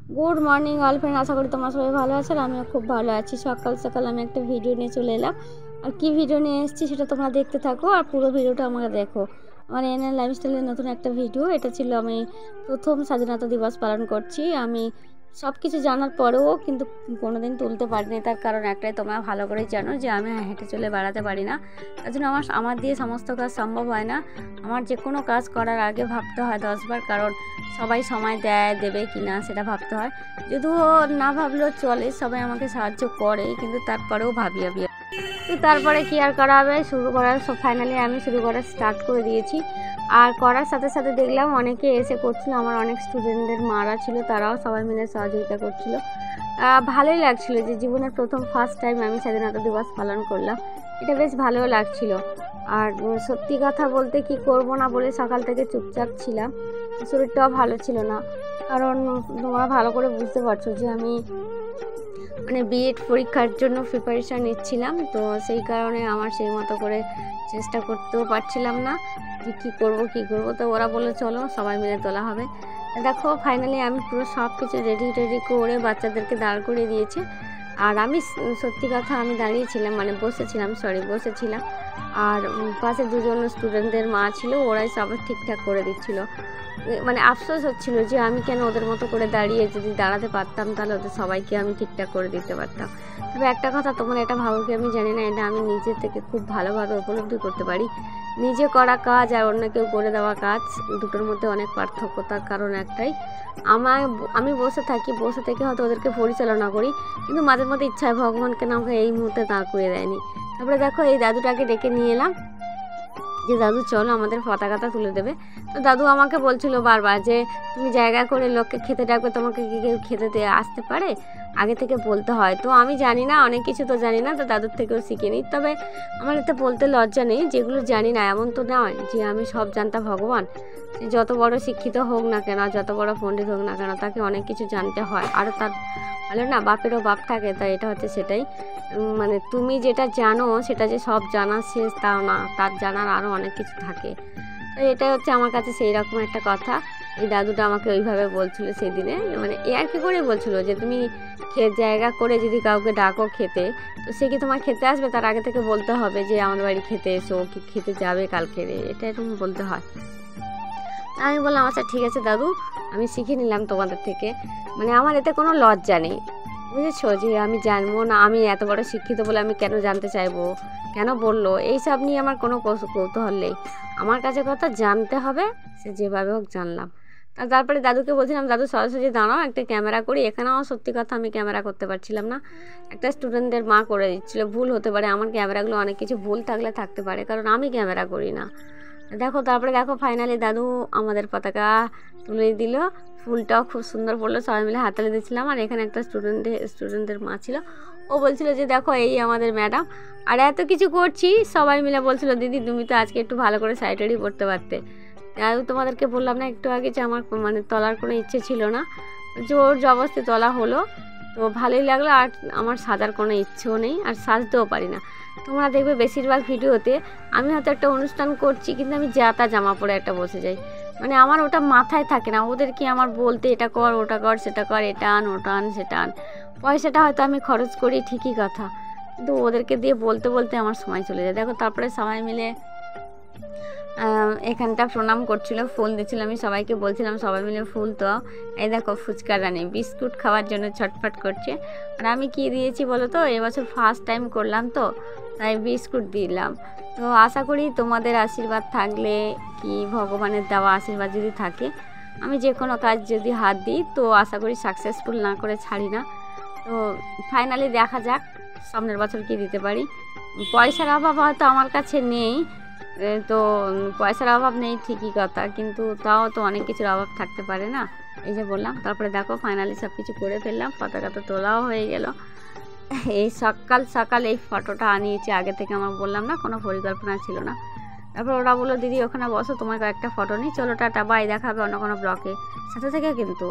Good morning all friend, আশা করি তোমরা সবাই ভালো আছো আর আমিও খুব ভালো আছি। সকাল সকাল আমি একটা ভিডিও নিয়ে চলে এলাম, আর কি ভিডিও নিয়ে এসেছি সেটা তোমরা দেখতে থাকো আর পুরো ভিডিওটা আমাকে দেখো। আমার এনএন লাইফস্টাইলের নতুন একটা ভিডিও। এটা ছিল আমি প্রথম স্বাধীনতা দিবস পালন করছি। আমি সব কিছু জানার পরেও কিন্তু কোনোদিন তুলতে পারিনি, তার কারণ একটাই, তোমরা ভালো করেই জানো যে আমি হেঁটে চলে বেড়াতে পারি না। তার জন্য আমার দিয়ে সমস্ত কাজ সম্ভব হয় না। আমার যে কোনো কাজ করার আগে ভাবতে হয় 10 বার, কারণ সবাই সময় দেবে কি না সেটা ভাবতে হয়। যদিও না ভাবলেও চলে, সবাই আমাকে সাহায্য করে, কিন্তু তারপরেও ভাবি আমি। তো তারপরে কি আর করা হবে, ফাইনালি আমি শুরু করা স্টার্ট করে দিয়েছি। আর করার সাথে সাথে দেখলাম অনেকে এসে করছিল, আমার অনেক স্টুডেন্টদের মারা ছিল, তারাও সবাই মিলে সহযোগিতা করছিল। ভালোই লাগছিল যে জীবনের প্রথম ফার্স্ট টাইম আমি স্বাধীনতা দিবস পালন করলাম। এটা বেশ ভালোও লাগছিল। আর সত্যি কথা বলতে কি করব না বলে সকাল থেকে চুপচাপ ছিলাম, শরীরটাও ভালো ছিল না। কারণ তোমরা ভালো করে বুঝতে পারছো যে আমি বিএড পরীক্ষার জন্য প্রিপারেশান নিচ্ছিলাম, তো সেই কারণে আমার সেই মতো করে চেষ্টা করতেও পারছিলাম না যে কী করব। তো ওরা বললো চলো সবাই মিলে তোলা হবে। দেখো ফাইনালি আমি পুরো সব কিছু রেডি করে বাচ্চাদেরকে দাঁড় করিয়ে দিয়েছে। আর আমি সত্যি কথা আমি দাঁড়িয়েছিলাম, বসেছিলাম। আর পাশে দুজন স্টুডেন্টদের মা ছিল, ওরাই সব ঠিকঠাক করে দিচ্ছিল। আফসোস হচ্ছিল যে আমি কেন ওদের মতো করে দাঁড়িয়ে, যদি দাঁড়াতে পারতাম তাহলে ওদের সবাইকে আমি ঠিকঠাক করে দিতে পারতাম। তবে একটা কথা, তোমরা এটা ভাবো কি আমি জানি না, এটা আমি নিজে থেকে খুব ভালোভাবে উপলব্ধি করতে পারি। নিজে করা কাজ আর অন্য কেউ করে দেওয়া কাজ, দুটোর মধ্যে অনেক পার্থক্য। তার কারণ একটাই, আমি বসে থেকে হয়তো ওদেরকে পরিচালনা করি, কিন্তু মাঝে মধ্যে ইচ্ছা হয় ভগবান কেন আমাকে এই মুহূর্তে দাঁড় করিয়ে দেয়নি। তারপরে দেখো এই দাদুটাকে ডেকে নিয়ে এলাম যে দাদু চলো আমাদের পতাকাটা তুলে দেবে। তো দাদু আমাকে বলছিল বারবার যে তুমি জায়গা করে লোককে খেতে ডাকবে, তোমাকে কি কেউ খেতে আসতে পারে, আগে থেকে বলতে হয়। তো আমি জানি না, অনেক কিছু তো জানি না, তো দাদুর থেকেও শিখে নিই। তবে আমার এতে বলতে লজ্জা নেই, যেগুলো জানি না এমন তো নয় যে আমি সব জানতা ভগবান। যত বড় শিক্ষিত হোক না কেন, যত বড় পণ্ডিত হোক না কেন, তাকে অনেক কিছু জানতে হয়। আর তার ভালো না, বাপেরও বাপ থাকে, তাই এটা হচ্ছে সেটাই। তুমি যেটা জানো সেটা যে সব জানা শেষ তাও না, তার জানার আরও অনেক কিছু থাকে। তো এটাই হচ্ছে আমার কাছে সেই রকম একটা কথা। এই দাদুটা আমাকে ওইভাবে বলছিল সেই দিনে, আর কি করে বলছিল যে তুমি জায়গা করে যদি কাউকে ডাকো খেতে, তো সে কি তোমার খেতে আসবে, তার আগে থেকে বলতে হবে যে আমাদের বাড়ি খেতে এসো, কি খেতে যাবে কালকে, এটা এরকম বলতে হয়। আমি বললাম আচ্ছা ঠিক আছে দাদু, আমি শিখে নিলাম তোমাদের থেকে। আমার এতে কোনো লজ্জা নেই, বুঝেছো, যে আমি জানবো না, আমি এত বড় শিক্ষিত বলে আমি কেন জানতে চাইবো, কেন বললো, এইসব নিয়ে আমার কোনো কৌতূহল নেই। আমার কাছে কথা জানতে হবে, সে যেভাবে হোক জানলাম। তারপরে দাদুকে বলছিলাম দাদু সরাসরি দাঁড়াও, একটা ক্যামেরা করি। এখানেও সত্যি কথা আমি ক্যামেরা করতে পারছিলাম না, একটা স্টুডেন্টদের মা করে দিচ্ছিল। ভুল হতে পারে, আমার ক্যামেরাগুলো অনেক কিছু ভুল থাকতে পারে, কারণ আমি ক্যামেরা করি না। তারপরে দেখো ফাইনালি দাদু আমাদের পতাকা তুলে দিল, ফুলটাও খুব সুন্দর পড়লো, সবাই মিলে হাততালি দিচ্ছিলাম। আর এখানে একটা স্টুডেন্টদের মা ছিল, ও বলছিল যে দেখো এই আমাদের ম্যাডাম। আর এত কিছু করছি, সবাই মিলে বলছিল দিদি তুমি তো আজকে একটু ভালো করে সাইডারি পড়তে পারতে। আর তোমাদেরকে বললাম না একটু আগে যে আমার তলার কোনো ইচ্ছে ছিল না, জোর জবরদস্তি তলা হলো, তো ভালোই লাগলো। আর আমার সাজার কোনো ইচ্ছেও নেই, আর সাজতেও পারি না। তোমরা দেখবে বেশিরভাগ ভিডিওতে আমি হয়তো একটা অনুষ্ঠান করছি, কিন্তু আমি তা জামা পরে একটা বসে যাই, আমার ওটা মাথায় থাকে না। ওদের কি আমার বলতে এটা কর ওটা কর সেটা কর, এটা আন ওটা আন সেটা আন, পয়সাটা হয়তো আমি খরচ করি ঠিকই কথা, কিন্তু ওদেরকে দিয়ে বলতে আমার সময় চলে যায়। দেখো তারপরে সবাই মিলে এখানটা প্রণাম করছিল, ফুল দিচ্ছিল, আমি সবাইকে বলছিলাম সবাই মিলে ফুল। তো এই দেখো ফুচকা রানী বিস্কুট খাওয়ার জন্য ছটফট করছে। আর আমি কি দিয়েছি বলো তো, এবছর ফার্স্ট টাইম করলাম তো, তাই বিস্কুট দিলাম। তো আশা করি তোমাদের আশীর্বাদ থাকলে, কি ভগবানের দেওয়া আশীর্বাদ যদি থাকে, আমি যে কোনো কাজ যদি হাত দিই তো আশা করি সাকসেসফুল না করে ছাড়ি না। তো ফাইনালি দেখা যাক সামনের বছর কি দিতে পারি। পয়সার অভাব হয়তো আমার কাছে নেই, তো পয়সার অভাব নেই ঠিকই কথা, কিন্তু তাও তো অনেক কিছুর অভাব থাকতে পারে না, এই যে বললাম। তারপরে দেখো ফাইনালি সব কিছু করে ফেললাম, পতাকা তো তোলাও হয়ে গেল। এই সকাল এই ফটোটা আনিয়েছি, আগে থেকে আমার বললাম না কোনো পরিকল্পনা ছিল না। তারপর ওরা বললো দিদি ওখানে বসো, তোমার কয়েকটা ফটো নিই, চলো টাটা বাই, দেখাবে অন্য কোনো ব্লগে, সাথে থেকে কিন্তু।